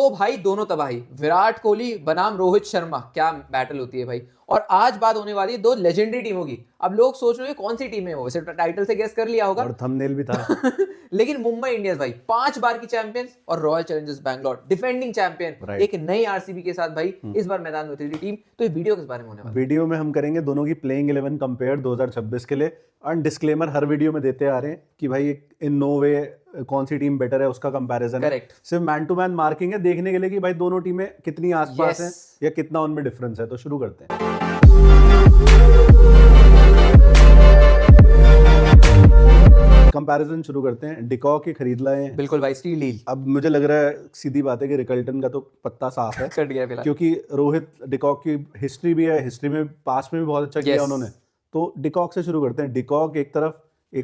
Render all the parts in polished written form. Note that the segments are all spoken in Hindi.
दो भाई दोनों तबाही, विराट कोहली बनाम रोहित शर्मा, क्या बैटल होती है भाई। और आज बात होने वाली है दो लेजेंडरी टीमों की। अब लोग सोच रहे हैं कौन सी टीम है वो, वैसे टाइटल से गेस कर लिया होगा और थंबनेल भी था। लेकिन मुंबई इंडियंस भाई 5 बार की चैंपियंस और royal Challengers Bangalore defending champion, एक नई आरसीबी के साथ भाई इस बार मैदान में उतरी टीम। तो ये वीडियो किस बारे में होने वाला है? वीडियो में हम करेंगे दोनों की प्लेइंग 11 कंपेयर 2026 के लिए। और डिस्क्लेमर हर वीडियो में देते आ रहे हैं कि भाई इन नो वे कौन सी टीम बेटर है उसका कंपैरिजन है। Correct. सिर्फ मैन टू मैन मार्किंग है देखने के लिए कि भाई दोनों टीमें कितनी आसपास हैं या कितना उनमें डिफरेंस है। तो शुरू करते हैं। कंपैरिजन शुरू करते हैं। डिकॉक ही खरीद लाए हैं। बिल्कुल भाई, स्टील डील। अब मुझे लग रहा है सीधी बात है कि रिकल्टन का तो पत्ता साफ है, कट गया फिलहाल। क्योंकि रोहित डिकॉक की हिस्ट्री भी है, हिस्ट्री में पास में भी बहुत अच्छा किया उन्होंने। तो डिकॉक से शुरू करते हैं। डिकॉक एक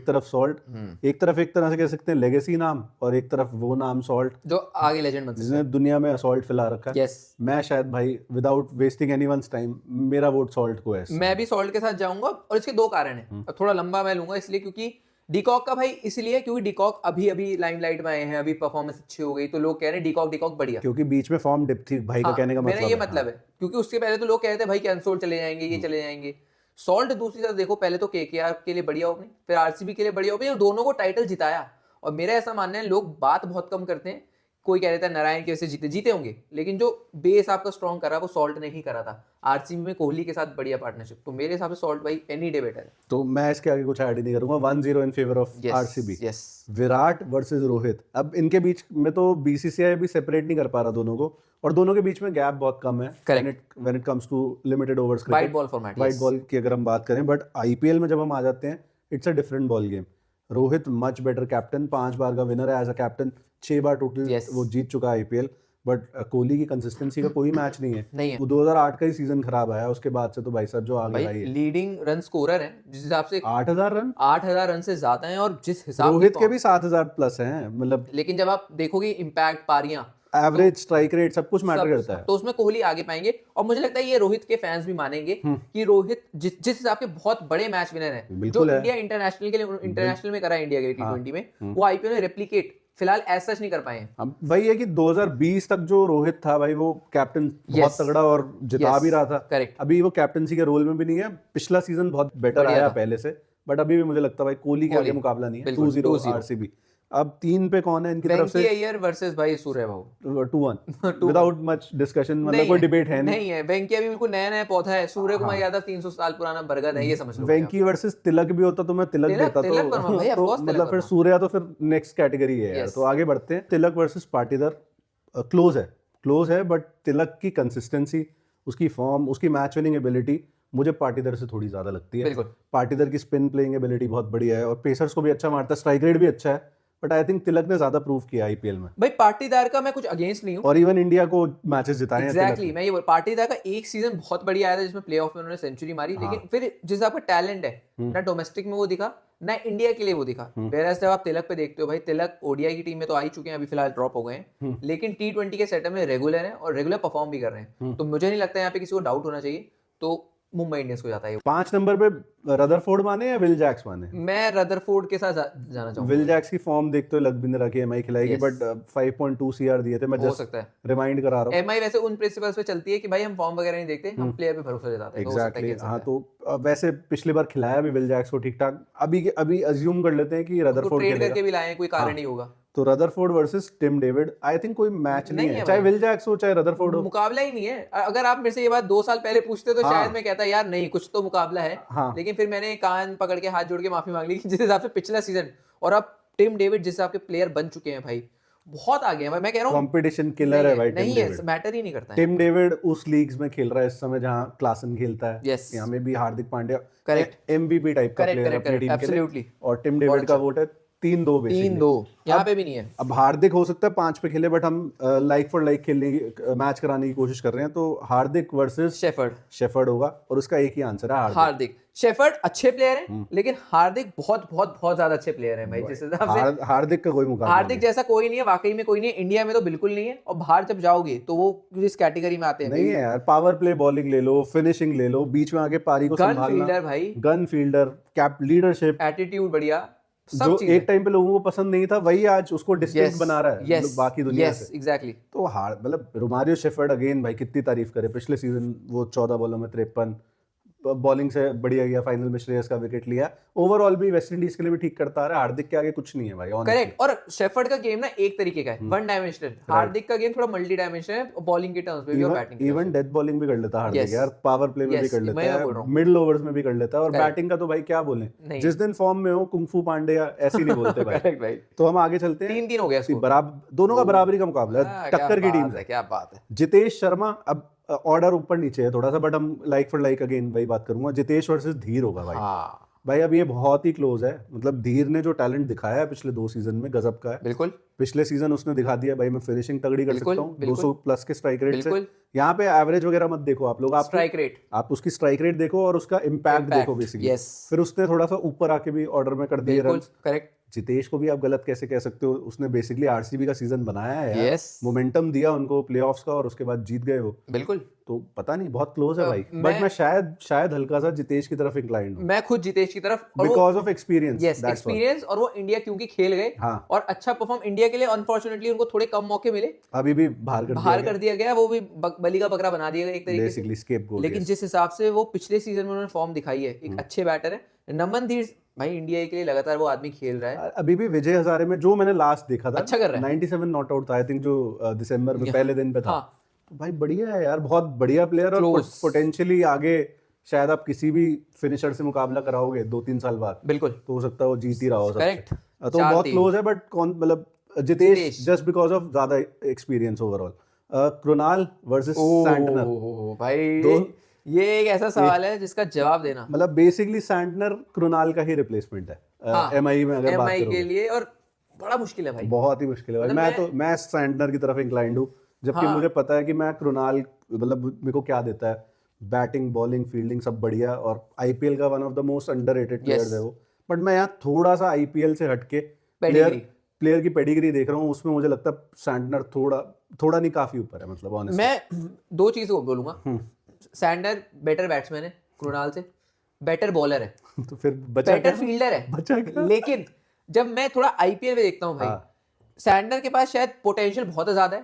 तरफ सॉल्ट, एक तरह से कह सकते हैं लेगेसी नाम, और एक तरफ वो नाम सॉल्ट जो आगे लेजेंड बन सकता जिसने दुनिया में असॉल्ट फैला रखा है। Yes. मैं शायद भाई विदाउट वेस्टिंग एनीवन्स टाइम मेरा वोट सॉल्ट को है। मैं भी सॉल्ट के साथ जाऊंगा और इसके दो कारण हैं। अब थोड़ा लंबा मैं लूंगा इसलिए क्योंकि डिकॉक का भाई इसलिए क्योंकि डिकॉक अभी लाइमलाइट में आए हैं, अभी परफॉर्मेंस अच्छी हो गई तो लोग कह रहे हैं डिकॉक बढ़िया, क्योंकि बीच में फॉर्म डिप थी भाई का कहने का मेरा ये मतलब है। है। क्योंकि उसके पहले तो लोग कहते हैं भाई कि अनसोल्ड चले जाएंगे, ये चले जाएंगे। सॉल्ट दूसरी तरफ देखो, पहले तो केकेआर के लिए बढ़िया ओपनिंग, फिर आरसीबी के लिए बढ़िया ओपनिंग, और दोनों को टाइटल जिताया। और मेरा ऐसा मानना है, लोग बात बहुत कम करते हैं। कोई कह रहा था नारायण की वजह से जीते होंगे, लेकिन जो बेस आपका स्ट्रॉन्ग करा वो सॉल्ट ने ही करा था। आरसीबी में कोहली के साथ बढ़िया पार्टनरशिप, तो मेरे हिसाब से सॉल्ट भाई एनी डे बेटर है। तो मैं इसके आगे कुछ ऐड ही नहीं करूंगा। 1-0 in favour of RCB. Virat versus Rohit. अब इनके बीच में तो बीसीसीआई भी सेपरेट नहीं कर पा रहा दोनों को, और दोनों के बीच में गैप बहुत कम है when it comes to limited overs cricket, white ball format, white ball की अगर हम बात करें। बट आईपीएल में जब हम आ जाते हैं, it's a different ball game. Rohit much better captain, 5 बार का विनर है एज अ कैप्टन, 6 बार टोटल वो जीत चुका है आईपीएल। बट कोहली की कंसिस्टेंसी का कोई मैच नहीं है। वो 2008 का ही सीजन खराब आया, उसके बाद से तो भाई साहब जो आगे आई है। लीडिंग रन स्कोरर है जिस हिसाब से 8,000 रन से ज्यादा है, और जिस हिसाब रोहित के भी 7,000 प्लस हैं मतलब। लेकिन जब आप देखोगे इम्पैक्ट, पारियां, एवरेज, स्ट्राइक रेट, सब कुछ मैटर करता है, तो उसमें कोहली आगे पाएंगे। और मुझे लगता है ये रोहित के फैंस भी मानेंगे कि रोहित जिस हिसाब के बहुत बड़े मैच विनर है, जो इंडिया इंटरनेशनल के लिए इंटरनेशनल में करा है, इंडिया के T20 में, वो आईपीएल में रेप्लिकेट फिलहाल ऐसा नहीं कर पाए। अब वही है कि 2020 तक जो रोहित था भाई, वो कैप्टन बहुत तगड़ा और जिता भी रहा था। करेक्ट। अभी वो कैप्टनसी के रोल में भी नहीं है। पिछला सीजन बहुत बेटर आया पहले से, बट अभी भी मुझे लगता है भाई कोहली के आगे मुकाबला नहीं है। 2-0 आरसीबी। अब 3 पे कौन है इनकी तरफ से? वेंकी अय्यर वर्सेस भाई सूर्यकुमार। 2-1 विदाउट मच डिस्कशन, मतलब कोई डिबेट है नहीं है। वेंकी अभी बिल्कुल नया पौधा है, सूर्यकुमार यादव 300 साल पुराना बरगद है, ये समझ लो। वेंकी वर्सेस तिलक भी होता तो मैं तिलक देता, तो मतलब फिर सूर्या तो फिर नेक्स्ट कैटेगरी है यार। तो आगे बढ़ते हैं। तिलक वर्सेस पाटीदार क्लोज है, बट तिलक की कंसिस्टेंसी, उसकी फॉर्म, उसकी मैच विनिंग एबिलिटी मुझे पाटीदार से थोड़ी ज्यादा लगती है। पाटीदार की स्पिन प्लेइंग एबिलिटी बहुत बढ़िया है, और पेसर्स को भी अच्छा मारता है, स्ट्राइक रेट भी अच्छा है। बट आई थिंक तिलक ने ज्यादा प्रूव किया आईपीएल में। भाई पाटीदार का मैं कुछ अगेंस्ट नहीं हूं, और इवन इंडिया को मैचेस जिताए हैं। एग्जैक्टली, मैं ये पाटीदार का एक सीजन बहुत बढ़िया आया था जिसमें प्लेऑफ में उन्होंने सेंचुरी मारी। लेकिन फिर जिस आपका टैलेंट है ना डोमेस्टिक में वो दिखा, ना इंडिया के लिए वो दिखा। वेराज जब आप तिलक पे देखते हो भाई, तिलक ओडीआई की टीम में तो आ ही चुके हैं, अभी फिलहाल ड्रॉप हो गए हैं, लेकिन T20 के सेटअप में रेगुलर है और रेगुलर परफॉर्म भी कर रहे हैं। तो मुझे नहीं लगता यहाँ पे किसी को डाउट होना चाहिए, तो मुंबई इंडियंस को जाता है। 5 नंबर पे रदरफोर्ड माने या विल जैक्स माने? मैं रदरफोर्ड के साथ जाना चाहूंगा। विल जैक्स की फॉर्म देखते हुए लग भी नहीं रहा कि एमआई खिलाएगी, बट 5.2 CR दिए थे। मैं हो सकता है, रिमाइंड करा रहा हूं। एमआई वैसे उन प्रिंसिपल्स पे चलती है कि भाई हम फॉर्म वगैरह नहीं देखते, हम प्लेयर पे भरोसा जताते हैं। एग्जैक्टली, हां। तो वैसे पिछली बार खिलाया भी विल जैक्स को ठीक ठाक। अभी अज्यूम कर लेते हैं कि रदरफोर्ड ट्रेड करके भी लाए हैं, कोई कारण नहीं होगा। तो Rutherford versus Tim David, I think कोई मैच नहीं है, चाहे विल जैक्स हो चाहे रदरफोर्ड हो, मुकाबला ही नहीं है। अगर आप मेरे से ये बात 2 साल पहले पूछते तो शायद मैं कहता यार नहीं, कुछ तो मुकाबला है। लेकिन फिर मैंने कान पकड़ के हाथ जोड़ के माफी मांग ली कि जिस हिसाब से पिछला सीजन और अब टिम डेविड जिस हिसाब के प्लेयर बन चुके हैं भाई, बहुत आगे हैं भाई। मैं कह रहा हूं कंपटीशन किलर है भाई। नहीं है, मैटर ही नहीं करता है। टिम डेविड उस लीग्स में खेल रहा है इस समय जहां क्लासन खेलता है। यहाँ में भी Hardik Pandya correct MVP type का प्लेयर अपनी टीम के लिए, और टिम डेविड का वोट है 3-2 बेसिकली। 3-2 यहाँ पे भी नहीं है। अब हार्दिक हो सकता है 5 पे खेले, बट हम लाइक फॉर लाइक खेलने की, मैच कराने की कोशिश कर रहे हैं। तो हार्दिक वर्सेस शेफर्ड होगा, और उसका एक ही आंसर है हार्दिक। शेफर्ड अच्छे प्लेयर हैं, लेकिन हार्दिक बहुत बहुत बहुत ज्यादा अच्छे प्लेयर हैं भाई। जिस हिसाब से हार्दिक का कोई मुकाबला, हार्दिक जैसा कोई नहीं है, वाकई में कोई नहीं है। इंडिया में तो बिल्कुल नहीं है, और बाहर जब जाओगे तो वो इस कैटेगरी में आते हैं। नहीं है यार, पावर प्ले बॉलिंग ले लो, फिनिशिंग ले लो, बीच में आके पारी को संभालना, गन फील्डर भाई, gun fielder, cap leadership, attitude बढ़िया, जो एक टाइम पे लोगों को पसंद नहीं था वही आज उसको डिस्टिंक्ट बना रहा है बाकी दुनिया से। एग्जैक्टली। तो हार्ड मतलब रोमारियो शेफर्ड अगेन भाई कितनी तारीफ करे, पिछले सीजन वो 14 बॉलों में 53 बॉलिंग से बढ़िया गया, फाइनल में श्रेयस का विकेट लिया, ओवरऑल भी वेस्ट इंडीज के लिए भी ठीक करता रहा। हार्दिक के आगे कुछ नहीं है भाई। करेक्ट। और शेफर्ड का गेम ना एक तरीके का है, वन डायमेंशनल। हार्दिक का गेम थोड़ा मल्टी डायमेंशनल है, बॉलिंग के टर्म्स पे भी और बैटिंग। इवन डेथ बॉलिंग भी कर लेता हार्दिक यार, पावर प्ले में भी कर लेता है, मिडिल ओवर्स में भी कर लेता है, और बैटिंग का तो भाई क्या बोले, जिस दिन फॉर्म में हो कुंफू पांडे ऐसे नहीं बोलते भाई। तो हम आगे चलते हैं। 3-3 हो गया, बराबर दोनों का बराबरी का मुकाबला है, टक्कर की टीम है। क्या बात है। जितेश शर्मा, अब ऑर्डर ऊपर नीचे है थोड़ा सा, बट हम लाइक फॉर लाइक अगेन भाई बात करूंगा। जितेश वर्सेस धीर होगा भाई। भाई अब ये बहुत ही क्लोज है, मतलब धीर ने जो टैलेंट दिखाया है पिछले 2 सीजन में गजब का है। बिल्कुल। पिछले सीजन उसने दिखा दिया भाई मैं फिनिशिंग तगड़ी कर सकता हूँ, 200 प्लस के स्ट्राइक रेट से। यहाँ पे एवरेज वगैरह मत देखो आप लोग, आप स्ट्राइक रेट, आप उसकी स्ट्राइक रेट देखो और उसका इम्पैक्ट देखो बेसिकली। फिर उसने थोड़ा सा ऊपर आके भी ऑर्डर में कर दिए रन। करेक्ट। जितेश को भी आप गलत कैसे कह सकते हो, उसने बेसिकली आरसीबी का सीजन बनाया है यार, मोमेंटम दिया उनको प्लेऑफ्स का और उसके बाद जीत गए वो। बिल्कुल। तो पता नहीं, बहुत क्लोज है भाई, बट मैं शायद हल्का सा जितेश की तरफ इंक्लाइंड हूं। मैं खुद जितेश की तरफ, बिकॉज ऑफ एक्सपीरियंस। एक्सपीरियंस, और वो इंडिया क्योंकि खेल गए और अच्छा परफॉर्म इंडिया के लिए। अनफॉर्चुनेटली उनको थोड़े कम मौके मिले, अभी भी बाहर कर दिया गया, वो भी बलि का बकरा बना दिया गया एक तरीके से, स्केपगोट। लेकिन जिस हिसाब से वो पिछले सीजन में उन्होंने फॉर्म दिखाई है, एक अच्छे बैटर है नमन धीर भाई, इंडिया के लिए लगातार वो आदमी खेल रहा है। अभी भी विजय हजारे में जो मैंने लास्ट देखा था, अच्छा कर रहा है। 97 नॉट आउट था आई थिंक, जो दिसंबर में पहले दिन पे था। तो भाई बढ़िया है यार, बहुत बढ़िया प्लेयर, और पोटेंशियली आगे शायद आप किसी भी फिनिशर से मुकाबला कराओगे 2-3 साल बाद, बिल्कुल तो हो सकता है वो जीत ही रहा हो। करेक्ट। तो बहुत क्लोज है, बट कौन, मतलब जितेश जस्ट बिकॉज ऑफ ज्यादा experience overall. Krunal versus Santner भाई, ये एक ऐसा सवाल है जिसका जवाब देना, मतलब बेसिकली सैंटनर कृणाल का ही रिप्लेसमेंट है एमआई में अगर बात करोगे के लिए, और बड़ा मुश्किल है भाई, बहुत ही मुश्किल है भाई। मैं सैंटनर की तरफ इंक्लाइंड हूँ, जबकि मुझे पता है कि मैं कृणाल, मतलब मेरे को क्या देता है, बैटिंग बॉलिंग फील्डिंग सब बढ़िया, और आईपीएल का one of the most underrated players है वो। बट मैं यहाँ थोड़ा सा आईपीएल से हटके प्लेयर की पेडिग्री देख रहा हूँ, उसमें मुझे लगता है सैंटनर थोड़ा नहीं काफी ऊपर है, मतलब ऑनेस्टली। मैं 2 चीज को बोलूंगा, सैंडर बेटर बैट्समैन है कृणाल से, बेटर बॉलर है तो फिर बेटर फील्डर है, लेकिन जब मैं थोड़ा आईपीएल में देखता हूँ भाई, सैंडर के पास शायद पोटेंशियल बहुत ज्यादा है।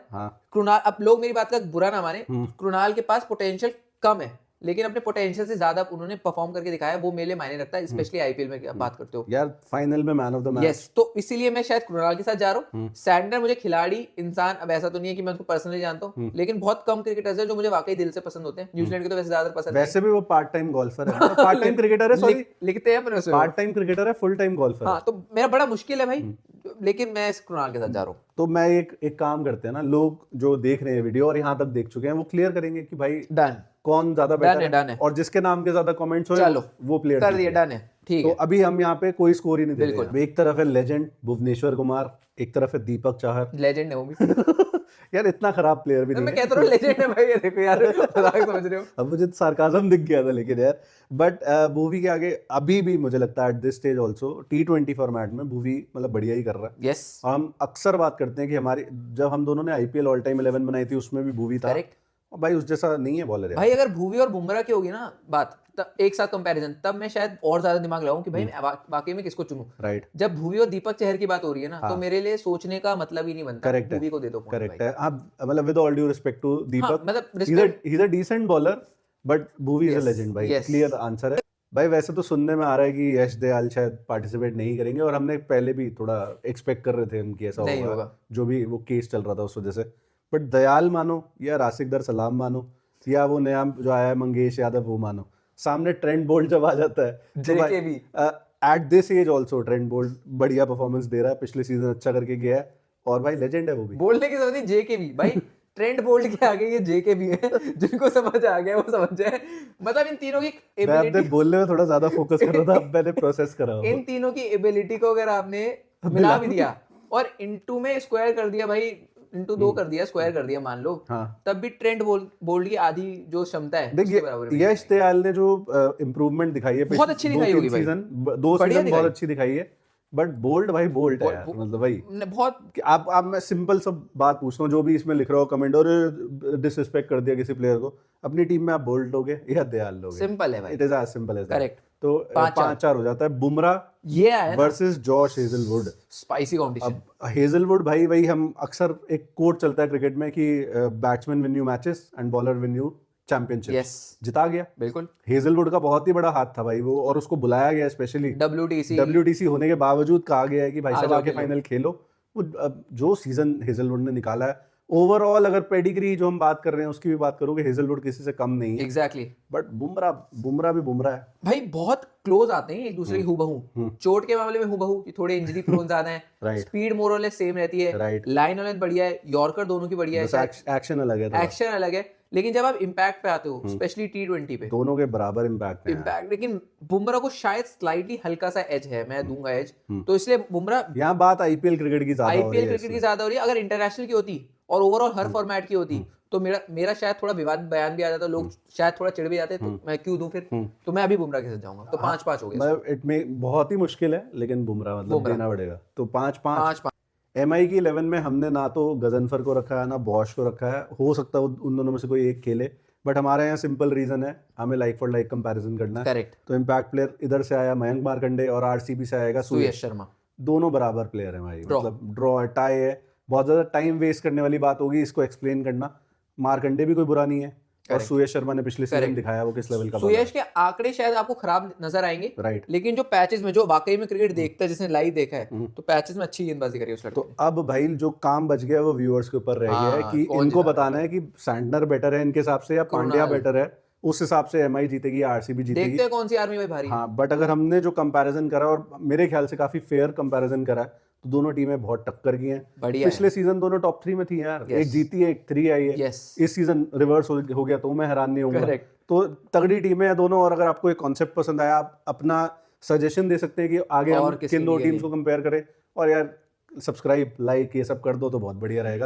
कृणाल, अब लोग मेरी बात का बुरा ना माने, कृणाल के पास पोटेंशियल कम है, लेकिन अपने पोटेंशियल से ज्यादा उन्होंने परफॉर्म करके दिखाया, वो मेरे लिए मायने रखता है, स्पेशली आईपीएल में बात करते हो यार, फाइनल में man of the match. Yes, तो इसीलिए मैं शायद कृणाल के साथ जा रहा हूँ। सैंडर मुझे खिलाड़ी इंसान, अब ऐसा तो नहीं है कि मैं उसको पर्सनली जानता हूँ, लेकिन बहुत कम क्रिकेटर्स हैं जो मुझे वाकई दिल से पसंद होते हैं। न्यूजीलैंड के तो वैसे ज्यादा पसंद है, वैसे भी वो पार्ट टाइम गोल्फर है, पार्ट टाइम क्रिकेटर है, सॉरी लिखते हैं अपने, पार्ट टाइम क्रिकेटर है, फुल टाइम गोल्फर। हाँ, तो मेरा बड़ा मुश्किल है भाई, लेकिन मैं इस कृणाल के साथ जा रहा हूँ। तो मैं एक काम करते हैं ना, लोग जो देख रहे हैं वीडियो और यहाँ तक देख चुके हैं, वो क्लियर करेंगे कि भाई डन कौन ज्यादा बेटर है, और जिसके नाम के ज्यादा कमेंट्स हो वो प्लेयर कर दिया, डन है, ठीक है। तो अभी हम यहाँ पे कोई स्कोर ही नहीं दे रहे। एक तरफ है लेजेंड भुवनेश्वर कुमार, एक तरफ है दीपक चाहर, लेजेंड है वो भी यार इतना खराब प्लेयर भी नहीं, मैं कहता हूँ लेजेंड है भाई, ये देखो यार, मजाक समझ रहे हो। अब मुझे सार्काज्म दिख गया था, लेकिन यार बट भुवी के आगे अभी भी मुझे लगता है at this stage also T20 format में भुवी मतलब बढ़िया ही कर रहा है। यस, हम अक्सर बात करते हैं कि हमारी, जब हम दोनों ने आईपीएल ऑल टाइम 11 बनाई थी, उसमें भी भुवी था। करेक्ट भाई उस जैसा नहीं है बॉलर भाई। अगर भुवी और बुमराह की होगी ना बात, तब एक साथ कंपैरिजन, तब मैं शायद और ज्यादा दिमाग लगाऊं कि भाई मैं वाकई में किसको चुनूं। राइट, जब भुवी और दीपक चहर की बात हो रही है ना, तो मेरे लिए सोचने का मतलब ही नहीं बनता। भुवी को दे दो। करेक्ट है, आप मतलब with all due respect to Deepak, मतलब he is a decent bowler, but Bhuvi is a legend भाई, क्लियर आंसर है भाई। वैसे तो सुनने में आ रहा है कि यश दयाल शायद पार्टिसिपेट नहीं करेंगे, और हमने पहले भी थोड़ा एक्सपेक्ट कर रहे थे उनकी ऐसा होगा, जो भी वो केस चल रहा था उस वजह से। बट दयाल मानो या राशिक दर सलाम मानो, या वो नया जो आया है मंगेश यादव वो मानो, सामने ट्रेंट बोल्ट जब आ जाता है, जेके भी at this age also Trent Boult बढ़िया परफॉर्मेंस दे रहा है, पिछले सीजन अच्छा करके गया है, और भाई लेजेंड है वो भी। बोलने की जरूरत नहीं, जेके भी भाई ट्रेंट बोल्ट के आगे ये जेके भी है, जिनको समझ आ गया वो समझ जाए। मतलब इन तीनों की एबिलिटी, मैं बोलने में थोड़ा ज्यादा फोकस कर रहा था, अब मैंने प्रोसेस करा। इन तीनों की एबिलिटी को अगर आपने मिला भी दिया और इनटू में स्क्वायर कर दिया भाई, इनटू 2 कर दिया, स्क्वायर कर दिया मान लो, तब भी ट्रेंट बोल्ट की आधी जो क्षमता है उसके बराबर है। यश दयाल ने जो इम्प्रूवमेंट दिखाई है, बहुत अच्छी दिखाई होगी भाई, 2 सीजन बहुत अच्छी दिखाई है, बट बोल्ट भाई बोल्ट है यार, मतलब भाई बहुत। आप मैं सिंपल सब बात पूछता हूँ, जो भी इसमें लिख रहा हो कमेंट, और डिसरिस्पेक्ट कर दिया किसी प्लेयर को, अपनी टीम में आप बोल्ट लोगे या दयाल लोगे? सिंपल है भाई, it is as simple as that. Correct. तो 5-4 हो जाता है। बुमराह ये आया versus Josh Hazlewood, spicy competition. अब हेजलवुड भाई वही हम अक्सर एक कोट चलता है क्रिकेट में कि batsman win you matches and bowler win you championship. Yes, जिता गया बिल्कुल। हेजलवुड का बहुत ही बड़ा हाथ था भाई वो, और उसको बुलाया गया स्पेशली WTC होने के बावजूद कहा गया है कि भाई साहब आके फाइनल खेलो। वो जो सीजन हेजलवुड ने निकाला है ओवरऑल, अगर पेडिग्री जो हम बात कर रहे हैं उसकी भी बात करोगे, हेजलवुड किसी से कम नहीं है। एग्जैक्टली। बट बुमराह भी बुमराह है भाई, बहुत क्लोज आते हैं एक दूसरे की हूबहू। चोट के मामले में हूबहू, थोड़े इंजरी प्रोन ज्यादा है, स्पीड मोर और लेस सेम रहती है, लाइन ऑन बढ़िया है, यॉर्कर दोनों की बढ़िया है, एक्शन अलग है, एक्शन अलग है। लेकिन जब आप इम्पैक्ट पे आते हो, स्पेशली T20 पे, दोनों के बराबर इम्पैक्ट है। लेकिन बुमराह को शायद स्लाइटली हल्का सा एज है, मैं दूंगा एज, तो इसलिए बुमराह। यहाँ बात आईपीएल क्रिकेट की ज्यादा हो रही है। अगर इंटरनेशनल की होती और ओवरऑल हर फॉर्मेट की होती तो मेरा शायद थोड़ा विवाद बयान भी आ जाता, लोग शायद थोड़ा चिढ़ भी जाते, तो मैं क्यों दूं फिर। तो मैं अभी बुमराह के साथ जाऊंगा। तो 5-5 हो गया। इट बहुत ही मुश्किल है, लेकिन बुमराह मतलब देना पड़ेगा। तो 5-5। MI की 11 में हमने ना तो गजनफर को रखा है ना बॉश को रखा है, हो सकता है उन दोनों में से कोई एक खेले, बट हमारे यहाँ सिंपल रीजन है, हमें लाइक फॉर लाइक कंपैरिजन करना है। करेक्ट। तो इम्पैक्ट प्लेयर इधर से आया मयंक मार्कंडे और RCB से आएगा सुयश शर्मा। दोनों बराबर प्लेयर है भाई, मतलब ड्रॉ है, टाई है, बहुत ज्यादा टाइम वेस्ट करने वाली बात होगी इसको एक्सप्लेन करना। मार्कंडे भी कोई बुरा नहीं है, और सुयश शर्मा ने पिछले सीजन दिखाया वो किस लेवल का। सुयश के आंकड़े शायद आपको खराब नजर आएंगे, राइट, लेकिन जो पैचेस में, जो वाकई में क्रिकेट देखता है, जिसने लाइव देखा है, तो पैचेस में अच्छी गेंदबाजी करी उस लड़के ने। तो अब भाई जो काम बच गया वो व्यूअर्स के ऊपर रह गया है कि इनको बताना है कि सैंटनर बेटर है इनके हिसाब से या पांड्या बेटर है, उस हिसाब से MI जीतेगी या RCB जीतेगी। देखते हैं कौन सी आर्मी भाई भारी। हाँ, बट अगर हमने जो कंपैरिजन करा, और मेरे ख्याल से काफी फेयर कंपैरिजन करा, तो दोनों टीमें बहुत टक्कर की हैं। पिछले सीजन दोनों टॉप 3 में थी यार, एक जीती है, एक 3 आई है। इस सीजन रिवर्स हो गया, तो मैं हैरान नहीं होऊंगा। तो तगड़ी टीमें हैं दोनों, और अगर आपको एक कॉन्सेप्ट पसंद आया, आप अपना सजेशन दे सकते हैं कि आगे हम किन दो टीम्स को कंपेयर करें, और यार सब्सक्राइब, लाइक ये सब कर दो तो बहुत बढ़िया रहेगा।